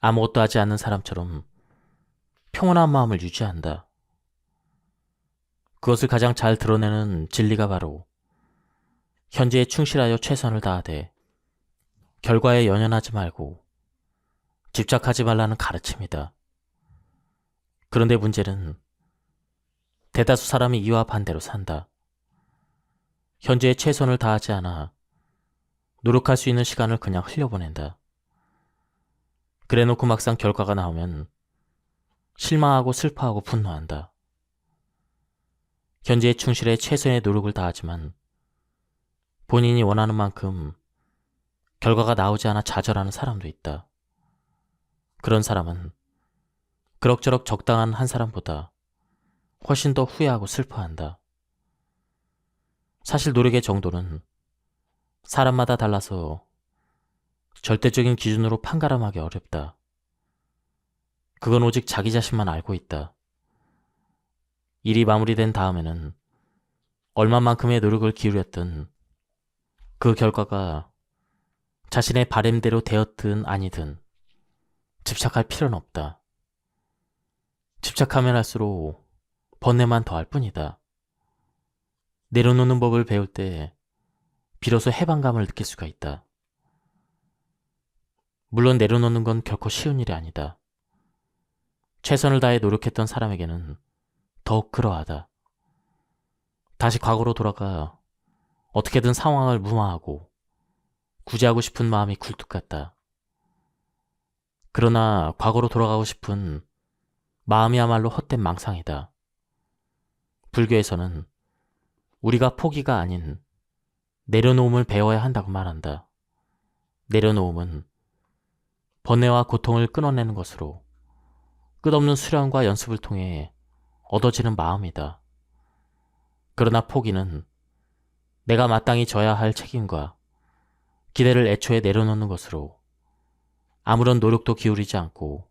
아무것도 하지 않는 사람처럼 평온한 마음을 유지한다. 그것을 가장 잘 드러내는 진리가 바로 현재에 충실하여 최선을 다하되 결과에 연연하지 말고 집착하지 말라는 가르침이다. 그런데 문제는 대다수 사람이 이와 반대로 산다. 현재에 최선을 다하지 않아 노력할 수 있는 시간을 그냥 흘려보낸다. 그래놓고 막상 결과가 나오면 실망하고 슬퍼하고 분노한다. 현재에 충실해 최선의 노력을 다하지만 본인이 원하는 만큼 결과가 나오지 않아 좌절하는 사람도 있다. 그런 사람은 그럭저럭 적당한 한 사람보다 훨씬 더 후회하고 슬퍼한다. 사실 노력의 정도는 사람마다 달라서 절대적인 기준으로 판가름하기 어렵다. 그건 오직 자기 자신만 알고 있다. 일이 마무리된 다음에는 얼마만큼의 노력을 기울였든 그 결과가 자신의 바램대로 되었든 아니든 집착할 필요는 없다. 집착하면 할수록 번뇌만 더할 뿐이다. 내려놓는 법을 배울 때 비로소 해방감을 느낄 수가 있다. 물론 내려놓는 건 결코 쉬운 일이 아니다. 최선을 다해 노력했던 사람에게는 더욱 그러하다. 다시 과거로 돌아가 어떻게든 상황을 무마하고 구제하고 싶은 마음이 굴뚝 같다. 그러나 과거로 돌아가고 싶은 마음이야말로 헛된 망상이다. 불교에서는 우리가 포기가 아닌 내려놓음을 배워야 한다고 말한다. 내려놓음은 번뇌와 고통을 끊어내는 것으로 끝없는 수련과 연습을 통해 얻어지는 마음이다. 그러나 포기는 내가 마땅히 져야 할 책임과 기대를 애초에 내려놓는 것으로 아무런 노력도 기울이지 않고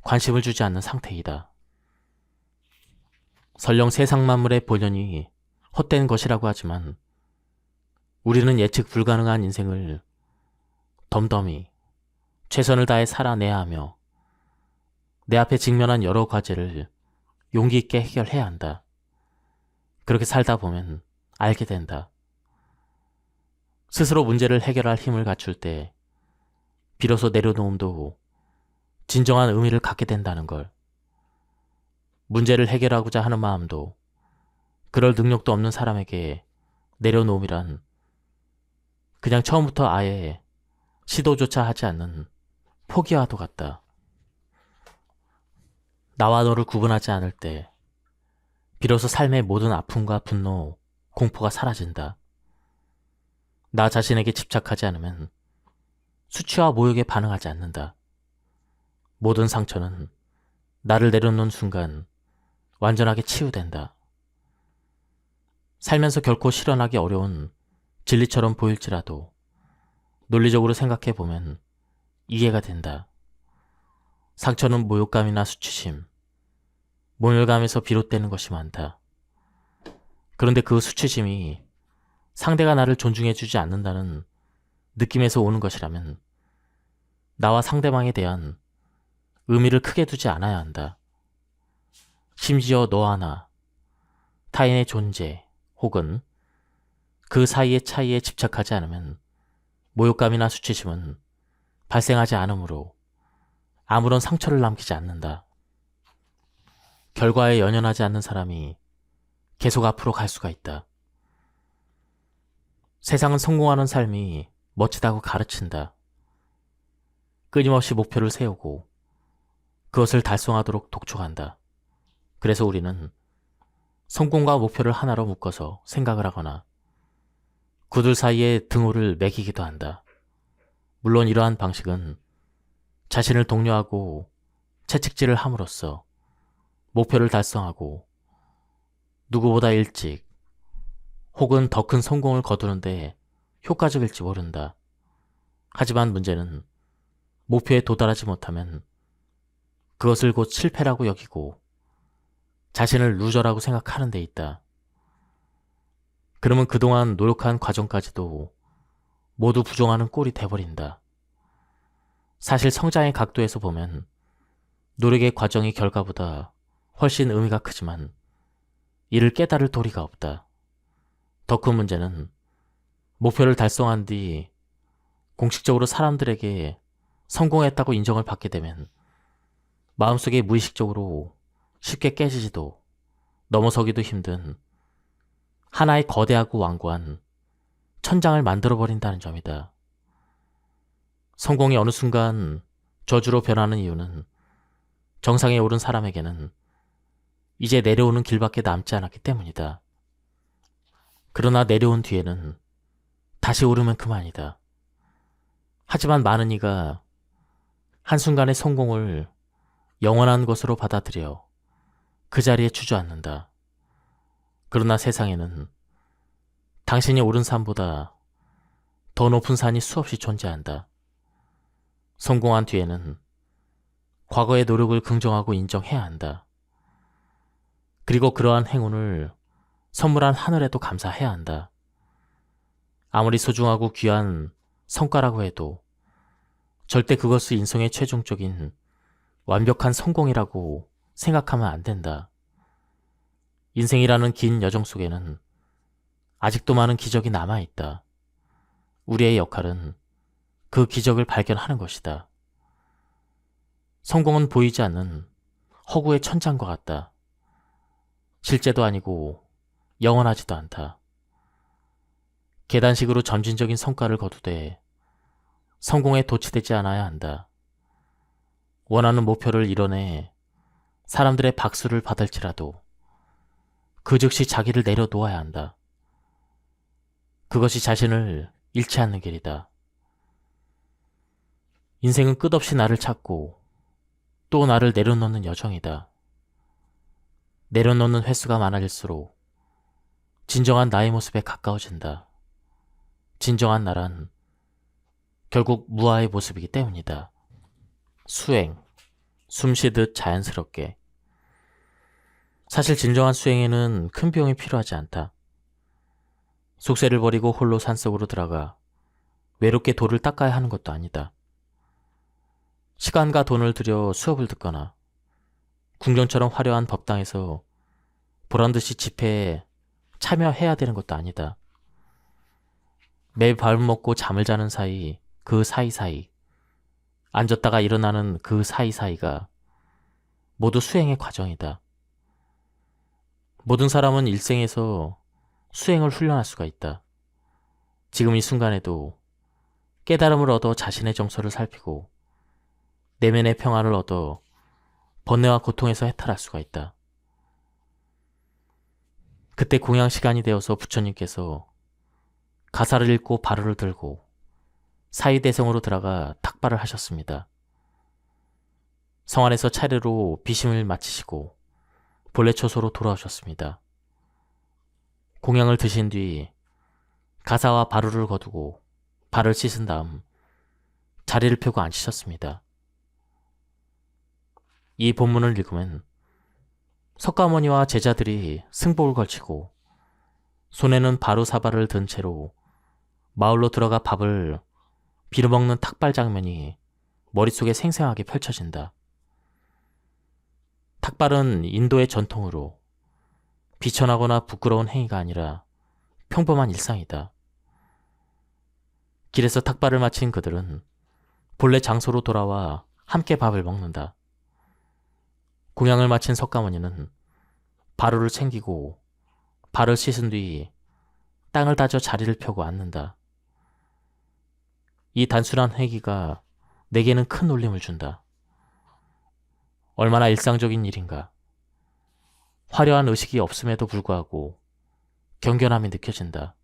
관심을 주지 않는 상태이다. 설령 세상 만물의 본연이 헛된 것이라고 하지만 우리는 예측 불가능한 인생을 덤덤히 최선을 다해 살아내야 하며 내 앞에 직면한 여러 과제를 용기 있게 해결해야 한다. 그렇게 살다 보면 알게 된다. 스스로 문제를 해결할 힘을 갖출 때 비로소 내려놓음도 진정한 의미를 갖게 된다는 걸. 문제를 해결하고자 하는 마음도 그럴 능력도 없는 사람에게 내려놓음이란 그냥 처음부터 아예 시도조차 하지 않는 포기와도 같다. 나와 너를 구분하지 않을 때 비로소 삶의 모든 아픔과 분노, 공포가 사라진다. 나 자신에게 집착하지 않으면 수치와 모욕에 반응하지 않는다. 모든 상처는 나를 내려놓는 순간 완전하게 치유된다. 살면서 결코 실현하기 어려운 진리처럼 보일지라도 논리적으로 생각해보면 이해가 된다. 상처는 모욕감이나 수치심, 모멸감에서 비롯되는 것이 많다. 그런데 그 수치심이 상대가 나를 존중해주지 않는다는 느낌에서 오는 것이라면 나와 상대방에 대한 의미를 크게 두지 않아야 한다. 심지어 너와 나, 타인의 존재 혹은 그 사이의 차이에 집착하지 않으면 모욕감이나 수치심은 발생하지 않으므로 아무런 상처를 남기지 않는다. 결과에 연연하지 않는 사람이 계속 앞으로 갈 수가 있다. 세상은 성공하는 삶이 멋지다고 가르친다. 끊임없이 목표를 세우고 그것을 달성하도록 독촉한다. 그래서 우리는 성공과 목표를 하나로 묶어서 생각을 하거나 그들 사이에 등호를 매기기도 한다. 물론 이러한 방식은 자신을 독려하고 채찍질을 함으로써 목표를 달성하고 누구보다 일찍 혹은 더 큰 성공을 거두는데 효과적일지 모른다. 하지만 문제는 목표에 도달하지 못하면 그것을 곧 실패라고 여기고 자신을 루저라고 생각하는 데 있다. 그러면 그동안 노력한 과정까지도 모두 부정하는 꼴이 돼버린다. 사실 성장의 각도에서 보면 노력의 과정이 결과보다 훨씬 의미가 크지만 이를 깨달을 도리가 없다. 더 큰 문제는 목표를 달성한 뒤 공식적으로 사람들에게 성공했다고 인정을 받게 되면 마음속에 무의식적으로 쉽게 깨지지도 넘어서기도 힘든 하나의 거대하고 완고한 천장을 만들어버린다는 점이다. 성공이 어느 순간 저주로 변하는 이유는 정상에 오른 사람에게는 이제 내려오는 길밖에 남지 않았기 때문이다. 그러나 내려온 뒤에는 다시 오르면 그만이다. 하지만 많은 이가 한순간의 성공을 영원한 것으로 받아들여 그 자리에 주저앉는다. 그러나 세상에는 당신이 오른 산보다 더 높은 산이 수없이 존재한다. 성공한 뒤에는 과거의 노력을 긍정하고 인정해야 한다. 그리고 그러한 행운을 선물한 하늘에도 감사해야 한다. 아무리 소중하고 귀한 성과라고 해도 절대 그것을 인생의 최종적인 완벽한 성공이라고 생각하면 안 된다. 인생이라는 긴 여정 속에는 아직도 많은 기적이 남아있다. 우리의 역할은 그 기적을 발견하는 것이다. 성공은 보이지 않는 허구의 천장과 같다. 실제도 아니고 영원하지도 않다. 계단식으로 점진적인 성과를 거두되 성공에 도취되지 않아야 한다. 원하는 목표를 이뤄내 사람들의 박수를 받을지라도 그 즉시 자기를 내려놓아야 한다. 그것이 자신을 잃지 않는 길이다. 인생은 끝없이 나를 찾고 또 나를 내려놓는 여정이다. 내려놓는 횟수가 많아질수록 진정한 나의 모습에 가까워진다. 진정한 나란 결국 무아의 모습이기 때문이다. 수행, 숨쉬듯 자연스럽게. 사실 진정한 수행에는 큰 비용이 필요하지 않다. 속세를 버리고 홀로 산속으로 들어가 외롭게 돌을 닦아야 하는 것도 아니다. 시간과 돈을 들여 수업을 듣거나 궁정처럼 화려한 법당에서 보란듯이 집회에 참여해야 되는 것도 아니다. 매일 밥을 먹고 잠을 자는 사이, 그 사이사이, 앉았다가 일어나는 그 사이사이가 모두 수행의 과정이다. 모든 사람은 일생에서 수행을 훈련할 수가 있다. 지금 이 순간에도 깨달음을 얻어 자신의 정서를 살피고 내면의 평안을 얻어 번뇌와 고통에서 해탈할 수가 있다. 그때 공양 시간이 되어서 부처님께서 가사를 읽고 바루를 들고 사위대성으로 들어가 탁발을 하셨습니다. 성 안에서 차례로 비심을 마치시고 본래 처소로 돌아오셨습니다. 공양을 드신 뒤 가사와 바루를 거두고 발을 씻은 다음 자리를 펴고 앉으셨습니다. 이 본문을 읽으면 석가모니와 제자들이 승복을 걸치고 손에는 바루 사발을 든 채로 마을로 들어가 밥을 빌어먹는 탁발 장면이 머릿속에 생생하게 펼쳐진다. 탁발은 인도의 전통으로 비천하거나 부끄러운 행위가 아니라 평범한 일상이다. 길에서 탁발을 마친 그들은 본래 장소로 돌아와 함께 밥을 먹는다. 공양을 마친 석가모니는 바루를 챙기고 발을 씻은 뒤 땅을 다져 자리를 펴고 앉는다. 이 단순한 회기가 내게는 큰 울림을 준다. 얼마나 일상적인 일인가. 화려한 의식이 없음에도 불구하고 경건함이 느껴진다.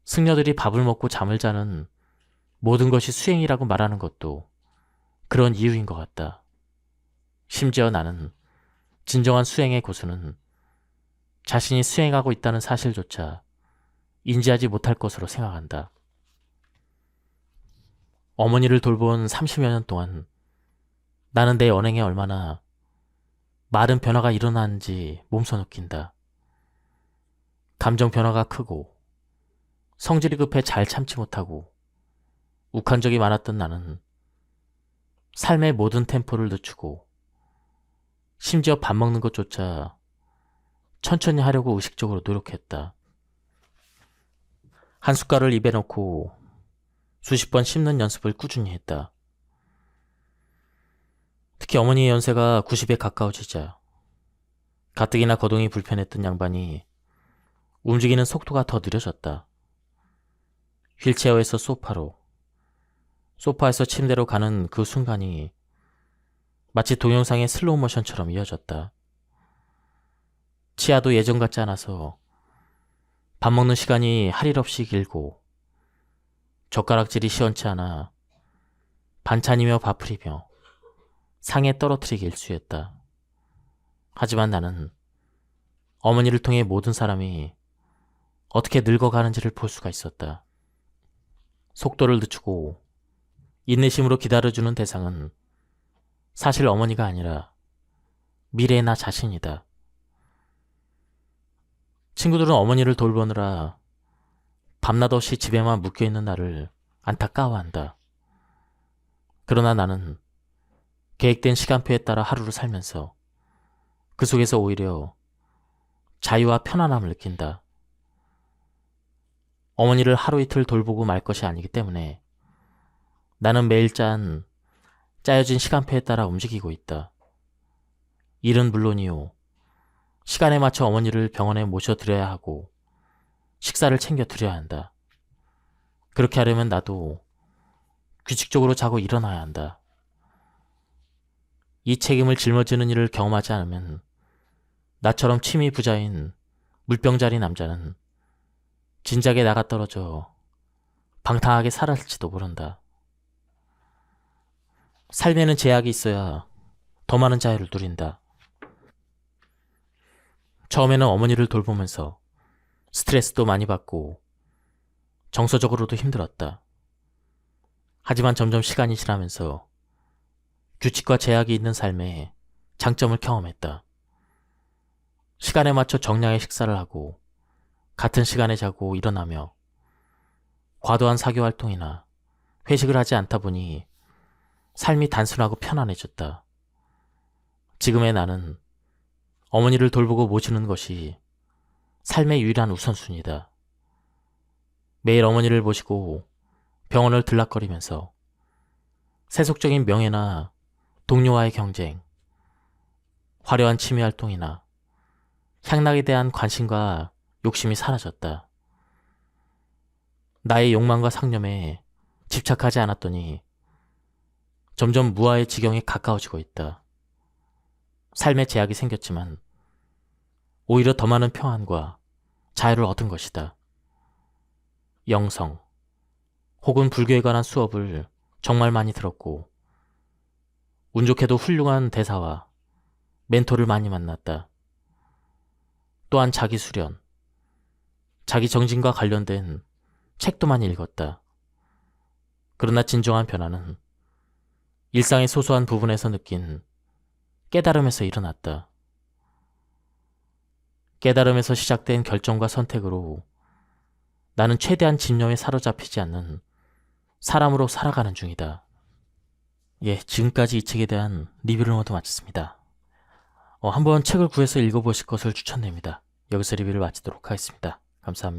승려들이 밥을 먹고 잠을 자는 모든 것이 수행이라고 말하는 것도 그런 이유인 것 같다. 심지어 나는 진정한 수행의 고수는 자신이 수행하고 있다는 사실조차 인지하지 못할 것으로 생각한다. 어머니를 돌본 30여 년 동안 나는 내 언행에 얼마나 많은 변화가 일어나는지 몸소 느낀다. 감정 변화가 크고 성질이 급해 잘 참지 못하고 욱한 적이 많았던 나는 삶의 모든 템포를 늦추고 심지어 밥 먹는 것조차 천천히 하려고 의식적으로 노력했다. 한 숟갈을 입에 넣고 수십 번 씹는 연습을 꾸준히 했다. 특히 어머니의 연세가 90에 가까워지자 가뜩이나 거동이 불편했던 양반이 움직이는 속도가 더 느려졌다. 휠체어에서 소파로, 소파에서 침대로 가는 그 순간이 마치 동영상의 슬로우 모션처럼 이어졌다. 치아도 예전 같지 않아서 밥 먹는 시간이 할 일 없이 길고 젓가락질이 시원치 않아 반찬이며 밥풀이며 상에 떨어뜨리기 일쑤였다. 하지만 나는 어머니를 통해 모든 사람이 어떻게 늙어가는지를 볼 수가 있었다. 속도를 늦추고 인내심으로 기다려주는 대상은 사실 어머니가 아니라 미래의 나 자신이다. 친구들은 어머니를 돌보느라 밤낮 없이 집에만 묶여있는 나를 안타까워한다. 그러나 나는 계획된 시간표에 따라 하루를 살면서 그 속에서 오히려 자유와 편안함을 느낀다. 어머니를 하루 이틀 돌보고 말 것이 아니기 때문에 나는 매일 짜여진 시간표에 따라 움직이고 있다. 일은 물론이요. 시간에 맞춰 어머니를 병원에 모셔드려야 하고 식사를 챙겨드려야 한다. 그렇게 하려면 나도 규칙적으로 자고 일어나야 한다. 이 책임을 짊어지는 일을 경험하지 않으면 나처럼 취미 부자인 물병자리 남자는 진작에 나가 떨어져 방탕하게 살았을지도 모른다. 삶에는 제약이 있어야 더 많은 자유를 누린다. 처음에는 어머니를 돌보면서 스트레스도 많이 받고 정서적으로도 힘들었다. 하지만 점점 시간이 지나면서 규칙과 제약이 있는 삶에 장점을 경험했다. 시간에 맞춰 정량의 식사를 하고 같은 시간에 자고 일어나며 과도한 사교활동이나 회식을 하지 않다 보니 삶이 단순하고 편안해졌다. 지금의 나는 어머니를 돌보고 모시는 것이 삶의 유일한 우선순위다. 매일 어머니를 모시고 병원을 들락거리면서 세속적인 명예나 동료와의 경쟁, 화려한 취미 활동이나 향락에 대한 관심과 욕심이 사라졌다. 나의 욕망과 상념에 집착하지 않았더니 점점 무아의 지경에 가까워지고 있다. 삶에 제약이 생겼지만 오히려 더 많은 평안과 자유를 얻은 것이다. 영성 혹은 불교에 관한 수업을 정말 많이 들었고 운 좋게도 훌륭한 대사와 멘토를 많이 만났다. 또한 자기 수련, 자기 정진과 관련된 책도 많이 읽었다. 그러나 진정한 변화는 일상의 소소한 부분에서 느낀 깨달음에서 일어났다. 깨달음에서 시작된 결정과 선택으로 나는 최대한 집념에 사로잡히지 않는 사람으로 살아가는 중이다. 지금까지 이 책에 대한 리뷰를 모두 마쳤습니다. 한번 책을 구해서 읽어보실 것을 추천드립니다. 여기서 리뷰를 마치도록 하겠습니다. 감사합니다.